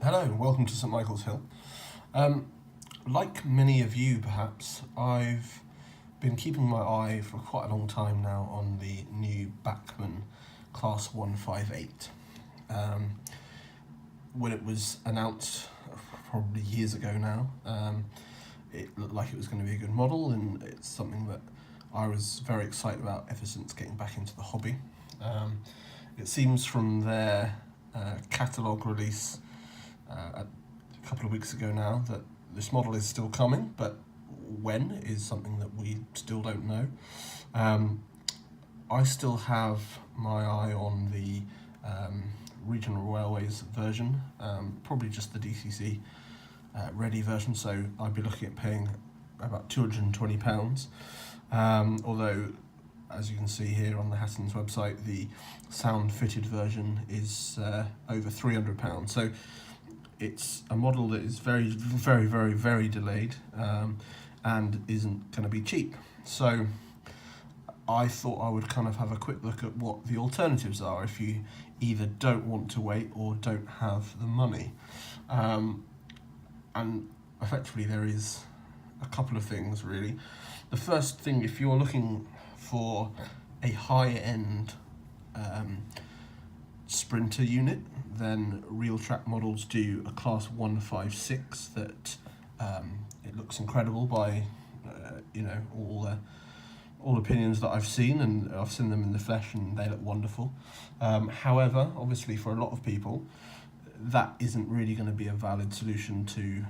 Hello and welcome to St Michael's Hill. Like many of you perhaps, I've been keeping my eye for quite a long time now on the new Bachmann Class 158. When it was announced probably years ago now, it looked like it was going to be a good model, and it's something that I was very excited about ever since getting back into the hobby. It seems from their catalogue release a couple of weeks ago now that this model is still coming, but when is something that we still don't know. I still have my eye on the Regional Railways version, probably just the DCC ready version, so I'd be looking at paying about £220. Although, as you can see here on the Hatton's website, the sound fitted version is over £300. So it's a model that is very, very, very, very delayed and isn't going to be cheap. So I thought I would kind of have a quick look at what the alternatives are if you either don't want to wait or don't have the money. And effectively there is a couple of things really. The first thing, if you're looking for a high-end sprinter unit, then Real Track Models do a Class 156 that it looks incredible by all opinions that I've seen, and I've seen them in the flesh and they look wonderful. However, obviously for a lot of people, that isn't really going to be a valid solution to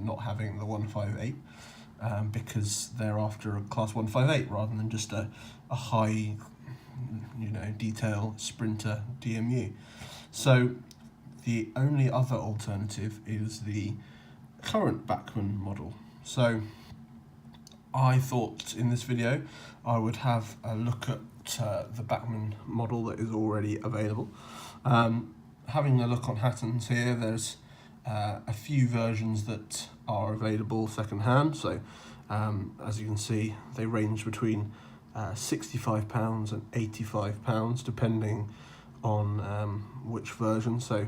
not having the 158 because they're after a Class 158 rather than just a high detail sprinter DMU. So the only other alternative is the current Bachmann model. So I thought in this video I would have a look at the Bachmann model that is already available. Having a look on Hatton's here, there's a few versions that are available second-hand. So as you can see, they range between £65 and £85 depending on which version. So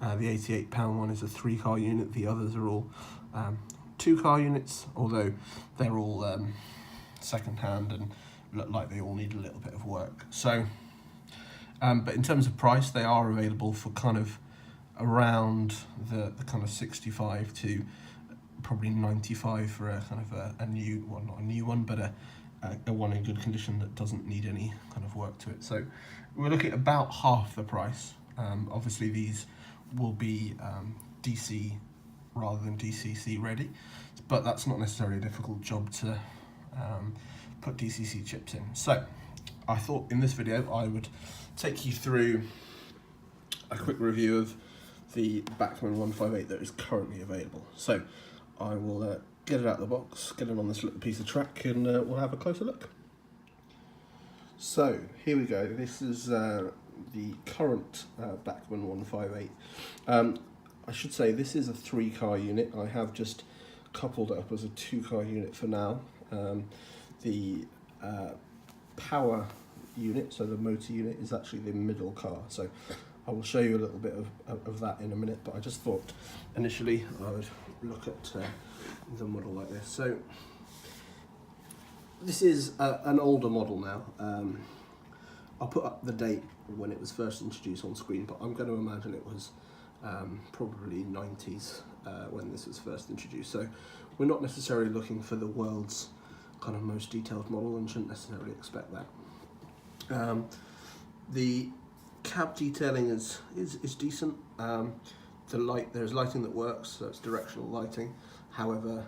the £88 one is a 3-car unit, the others are all 2-car units, although they're all second-hand and look like they all need a little bit of work. So but in terms of price, they are available for kind of around the kind of 65 to probably 95 for a kind of a new, well, not a new one, but a one in good condition that doesn't need any kind of work to it. So we're looking at about half the price. Obviously these will be DC rather than DCC ready, but that's not necessarily a difficult job to put DCC chips in. So I thought in this video I would take you through a quick review of the Bachmann 158 that is currently available. So I will get it out of the box, get it on this little piece of track, and we'll have a closer look. So here we go. This is the current Bachmann 158. I should say this is a 3-car unit. I have just coupled it up as a 2-car unit for now. The power unit, so the motor unit, is actually the middle car. So I will show you a little bit of that in a minute, but I just thought initially I would look at the model like this. So this is an older model now. I'll put up the date when it was first introduced on screen, but I'm going to imagine it was probably 90s when this was first introduced. So we're not necessarily looking for the world's kind of most detailed model and shouldn't necessarily expect that. The cab detailing is decent. There's lighting that works, so it's directional lighting. However,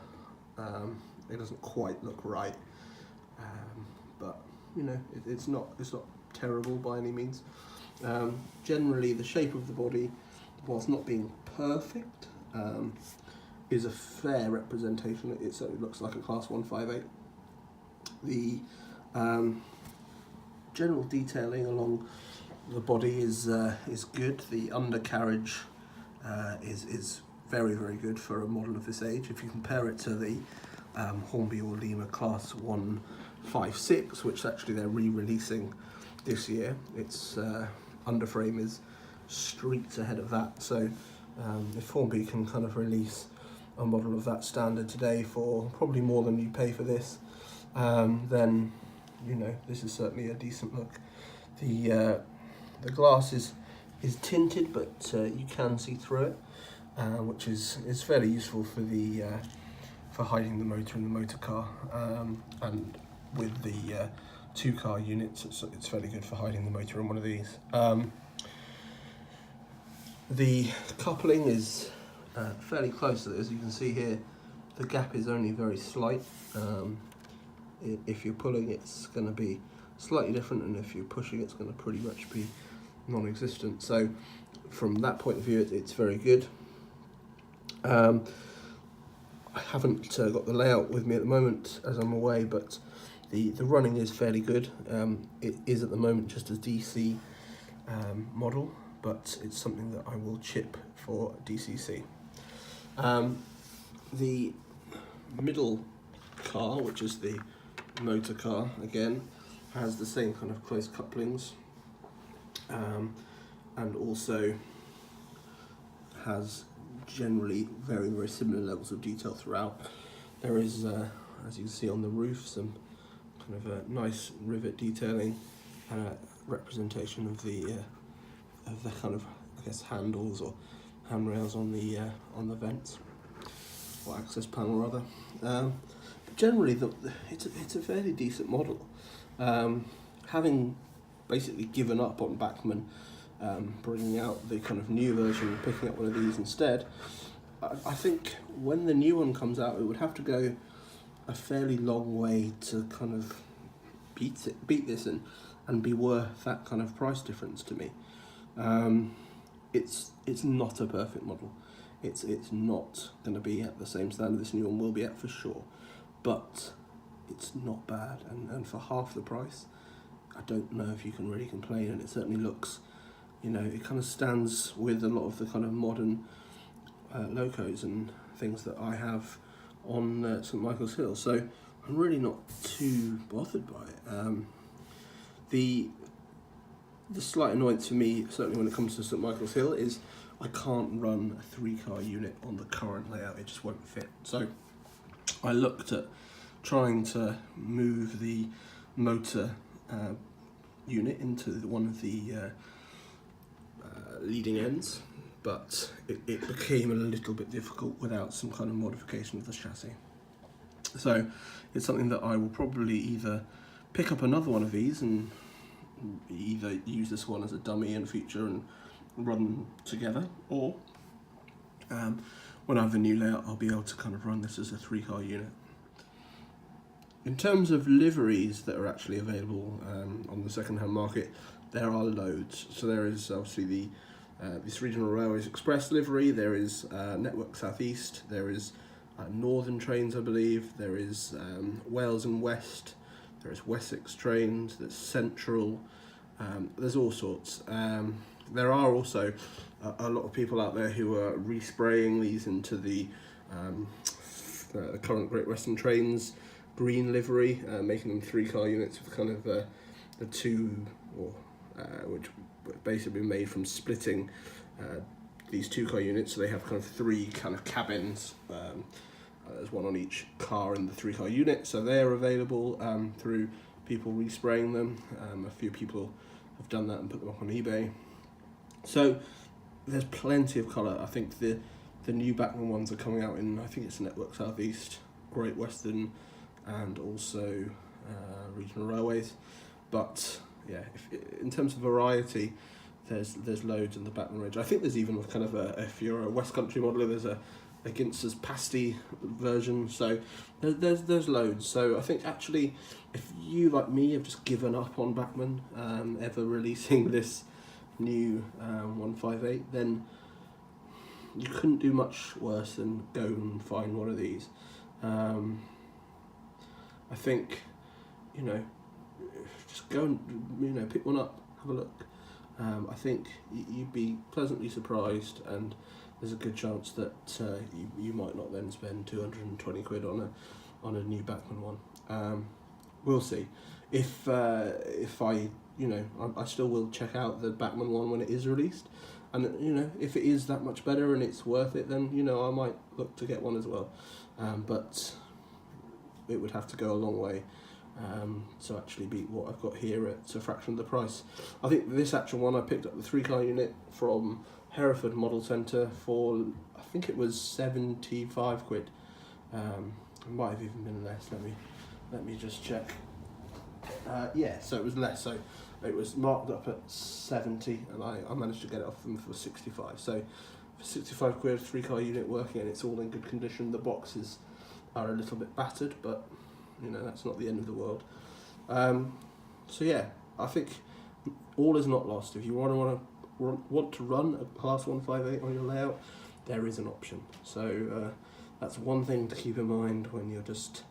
it doesn't quite look right. But it's not terrible by any means. Generally, the shape of the body, whilst not being perfect, is a fair representation. It certainly looks like a Class 158. The general detailing along the body is good. The undercarriage is very, very good for a model of this age. If you compare it to the Hornby or Lima Class 156, which actually they're re-releasing this year, its underframe is streets ahead of that. So if Formby can kind of release a model of that standard today for probably more than you pay for this, then this is certainly a decent look. The glass is tinted, but you can see through it, which is fairly useful for the for hiding the motor in the motor car, and with the 2-car units, it's fairly good for hiding the motor in one of these. The coupling is fairly close, as you can see here. The gap is only very slight. If you're pulling, it's going to be slightly different, and if you're pushing, it's going to pretty much be non-existent. So from that point of view, it's very good. I haven't got the layout with me at the moment as I'm away, but the running is fairly good. It is at the moment just a DC model, but it's something that I will chip for DCC. The middle car, which is the motor car, again has the same kind of close couplings, and also has generally very, very similar levels of detail throughout. There is, as you can see on the roof, some kind of a nice rivet detailing and a representation of the kind of, I guess, handles or handrails on the vents, or access panel rather. But generally, it's a fairly decent model. Having basically given up on Bachmann, bringing out the kind of new version and picking up one of these instead, I think when the new one comes out, it would have to go a fairly long way to kind of beat this and be worth that kind of price difference to me. It's not a perfect model. It's not going to be at the same standard this new one will be at for sure, but it's not bad, and for half the price, I don't know if you can really complain. And it certainly looks, it kind of stands with a lot of the kind of modern locos and things that I have on St Michael's Hill, so I'm really not too bothered by it. The slight annoyance for me, certainly when it comes to St Michael's Hill, is I can't run a 3-car unit on the current layout. It just won't fit. So I looked at trying to move the motor unit into one of the leading ends, but it became a little bit difficult without some kind of modification of the chassis. So it's something that I will probably either pick up another one of these and either use this one as a dummy in future and run them together, or when I have the new layout, I'll be able to kind of run this as a 3-car unit. In terms of liveries that are actually available on the second-hand market, there are loads. So there is obviously the this Regional Railways Express livery, there is Network South East, there is Northern Trains, I believe, there is Wales and West, there is Wessex Trains, there's Central, there's all sorts. There are also a lot of people out there who are respraying these into the current Great Western Trains green livery, making them 3-car units with kind of the two, or which basically made from splitting these 2-car units, so they have kind of 3 kind of cabins. There's one on each car in the 3-car unit, so they're available through people respraying them. A few people have done that and put them up on eBay. So there's plenty of colour. I think the new Bachmann ones are coming out in, I think it's Network South East, Great Western, and also Regional Railways. But yeah, in terms of variety, there's loads in the Bachmann range. I think there's even kind of if you're a West Country modeler, there's a Ginster's pasty version. So there's loads. So I think actually, if you like me have just given up on Bachmann ever releasing this new 158, then you couldn't do much worse than go and find one of these. I think, just go and pick one up, have a look. I think you'd be pleasantly surprised, and there's a good chance that you might not then spend 220 quid on a new Bachmann one. We'll see. If I still will check out the Bachmann one when it is released, And you know, if it is that much better and it's worth it, then you know I might look to get one as well. But it would have to go a long way to actually beat what I've got here at a fraction of the price. I think this actual one, I picked up the 3-car unit from Hereford Model Centre for, I think it was 75 quid. It might have even been less. Let me just check. Yeah, so it was less. So it was marked up at 70, and I managed to get it off them for 65. So for 65 quid, 3-car unit working, and it's all in good condition. The boxes are a little bit battered, but you know, that's not the end of the world. So yeah, I think all is not lost. If you want to run a Class 158 on your layout, there is an option. So that's one thing to keep in mind when you're just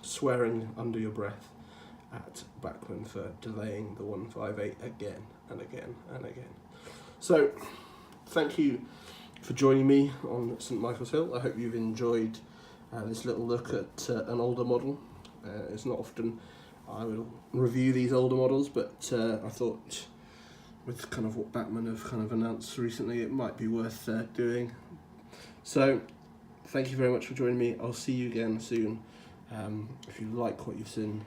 swearing under your breath at Bachmann for delaying the 158 again and again and again. So thank you for joining me on St Michael's Hill. I hope you've enjoyed this little look at an older model. It's not often I will review these older models, but I thought with kind of what Bachmann have kind of announced recently, it might be worth doing. So thank you very much for joining me. I'll see you again soon. If you like what you've seen,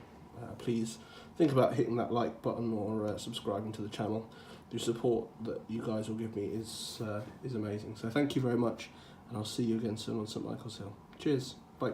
please think about hitting that like button or subscribing to the channel. The support that you guys will give me is amazing. So thank you very much, and I'll see you again soon on St Michael's Hill. Cheers. Bye.